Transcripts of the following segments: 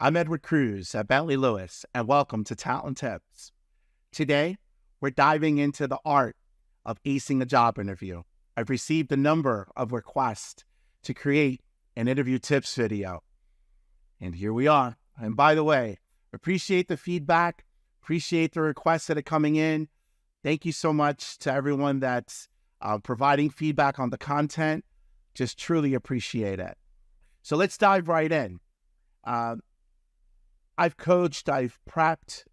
I'm Edward Cruz at Bentley Lewis, and welcome to Talent Tips. Today, we're diving into the art of acing a job interview. I've received a number of requests to create an interview tips video, and here we are. And by the way, appreciate the feedback, appreciate the requests that are coming in. Thank you so much to everyone that's providing feedback on the content. Just truly appreciate it. So let's dive right in. I've coached, I've prepped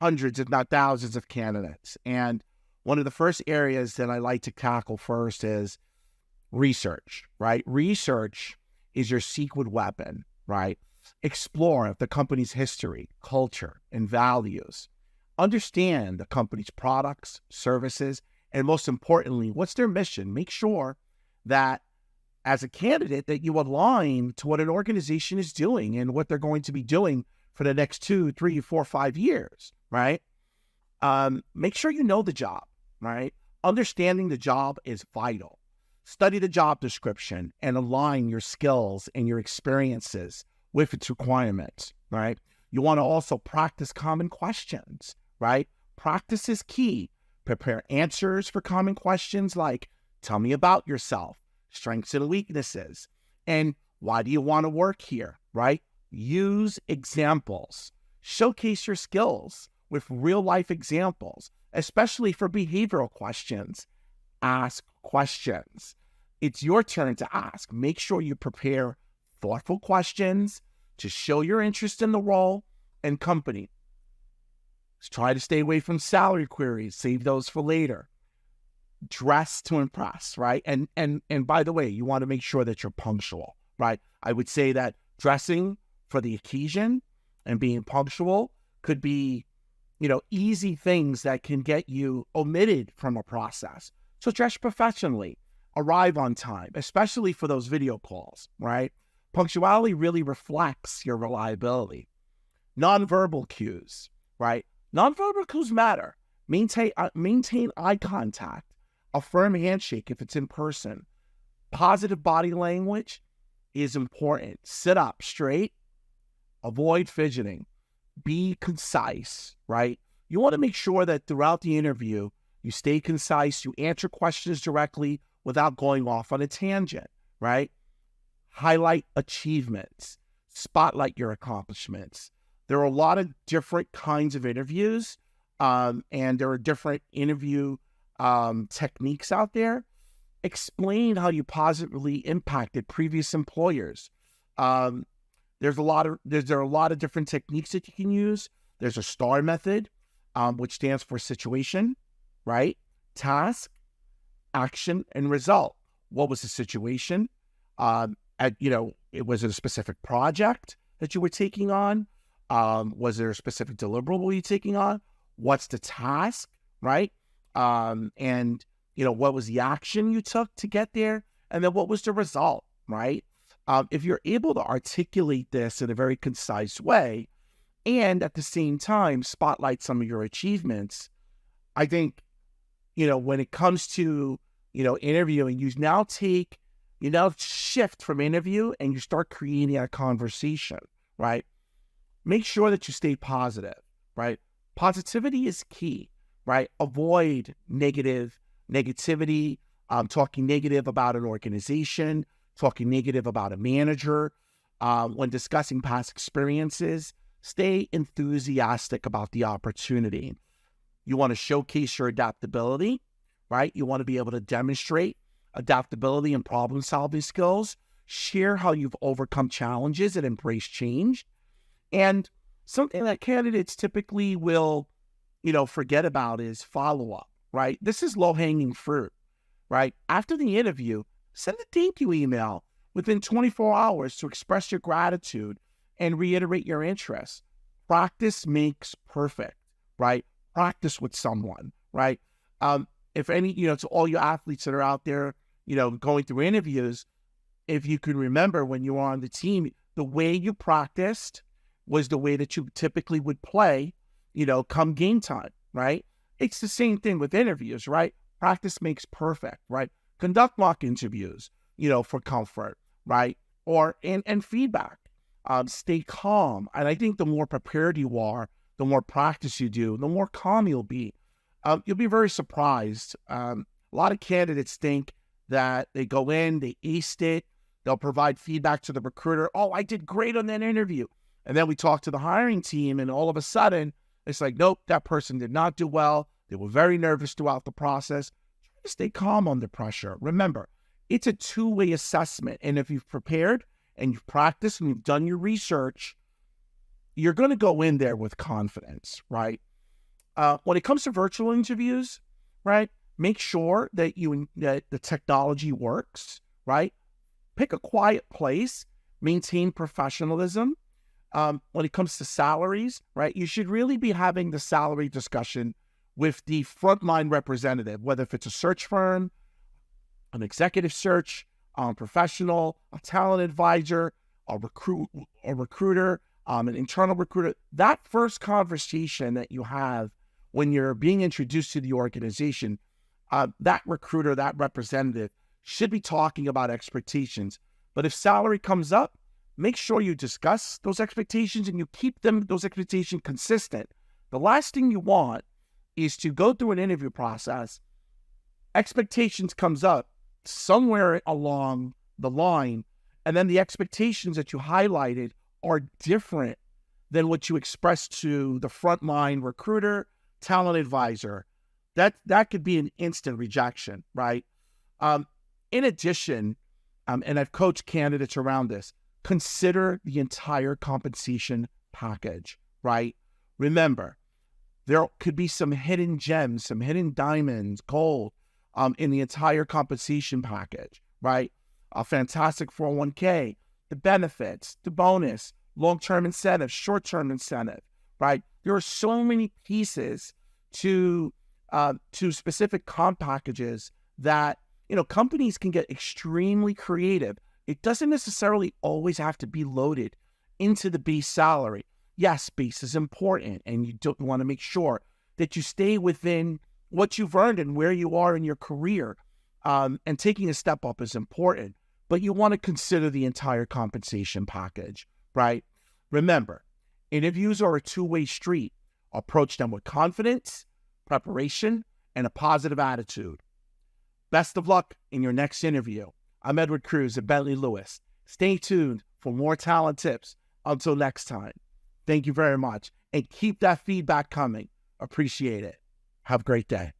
hundreds, if not thousands of candidates. And one of the first areas that I like to tackle first is research, right? Research is your secret weapon, right? Explore the company's history, culture, and values. Understand the company's products, services, and most importantly, what's their mission? Make sure that as a candidate that you align to what an organization is doing and what they're going to be doing for the next 2, 3, 4, 5 years, right? Make sure you know the job, right? Understanding the job is vital. Study the job description and align your skills and your experiences with its requirements, right? You want to also practice common questions, right? Practice is key. Prepare answers for common questions like, tell me about yourself, strengths and weaknesses, and why do you want to work here, right? Use examples. Showcase your skills with real-life examples, especially for behavioral questions. Ask questions. It's your turn to ask. Make sure you prepare thoughtful questions to show your interest in the role and company. Try to stay away from salary queries. Save those for later. Dress to impress, right? And by the way, you want to make sure that you're punctual, right? I would say that dressing for the occasion and being punctual could be, easy things that can get you omitted from a process. So dress professionally, arrive on time, especially for those video calls, right? Punctuality really reflects your reliability. Nonverbal cues, right? Nonverbal cues matter. Maintain eye contact. A firm handshake if it's in person. Positive body language is important. Sit up straight. Avoid fidgeting. Be concise, right? You want to make sure that throughout the interview, you stay concise, you answer questions directly without going off on a tangent, right? Highlight achievements. Spotlight your accomplishments. There are a lot of different kinds of interviews, and there are different interview techniques out there. Explain how you positively impacted previous employers. There are a lot of different techniques that you can use. There's a STAR method, which stands for situation, right? Task, action, and result. What was the situation? It was a specific project that you were taking on. Was there a specific deliverable you're taking on? What's the task, right? What was the action you took to get there? And then what was the result, right? If you're able to articulate this in a very concise way and at the same time spotlight some of your achievements, I think, when it comes to, interviewing, you now shift from interview and you start creating a conversation, right? Make sure that you stay positive, right? Positivity is key, right? Avoid negativity, talking negative about an organization, talking negative about a manager. When discussing past experiences, stay enthusiastic about the opportunity. You want to showcase your adaptability, right? You want to be able to demonstrate adaptability and problem-solving skills. Share how you've overcome challenges and embraced change. And something that candidates typically will, forget about is follow-up, right? This is low-hanging fruit, right? After the interview, send a thank you email within 24 hours to express your gratitude and reiterate your interest. Practice makes perfect, right? Practice with someone, right? If any, to all you athletes that are out there, going through interviews, if you can remember when you were on the team, the way you practiced was the way that you typically would play, come game time, right? It's the same thing with interviews, right? Practice makes perfect, right? Conduct mock interviews, for comfort, right? And feedback. Stay calm. And I think the more prepared you are, the more practice you do, the more calm you'll be. You'll be very surprised. A lot of candidates think that they go in, they aced it, they'll provide feedback to the recruiter. Oh, I did great on that interview. And then we talk to the hiring team, and all of a sudden, it's like, nope, that person did not do well. They were very nervous throughout the process. Try to stay calm under pressure. Remember, it's a two-way assessment. And if you've prepared and you've practiced and you've done your research, you're going to go in there with confidence, right? When it comes to virtual interviews, right, make sure that that the technology works, right? Pick a quiet place, maintain professionalism. When it comes to salaries, right, you should really be having the salary discussion with the frontline representative, whether if it's a search firm, an executive search professional, a talent advisor, a recruiter, an internal recruiter. That first conversation that you have when you're being introduced to the organization, that recruiter, that representative should be talking about expectations. But if salary comes up, make sure you discuss those expectations and you keep those expectations consistent. The last thing you want is to go through an interview process, expectations comes up somewhere along the line, and then the expectations that you highlighted are different than what you expressed to the frontline recruiter, talent advisor. That could be an instant rejection, right? In addition, and I've coached candidates around this, consider the entire compensation package, right? Remember, there could be some hidden gems, some hidden diamonds, gold in the entire compensation package, right? A fantastic 401k, the benefits, the bonus, long-term incentive, short-term incentive, right? There are so many pieces to specific comp packages that, companies can get extremely creative. It doesn't necessarily always have to be loaded into the base salary. Yes, base is important, and you don't want to make sure that you stay within what you've earned and where you are in your career. And taking a step up is important, but you want to consider the entire compensation package, right? Remember, interviews are a two-way street. Approach them with confidence, preparation, and a positive attitude. Best of luck in your next interview. I'm Edward Cruz at Bentley Lewis. Stay tuned for more talent tips. Until next time, thank you very much. And keep that feedback coming. Appreciate it. Have a great day.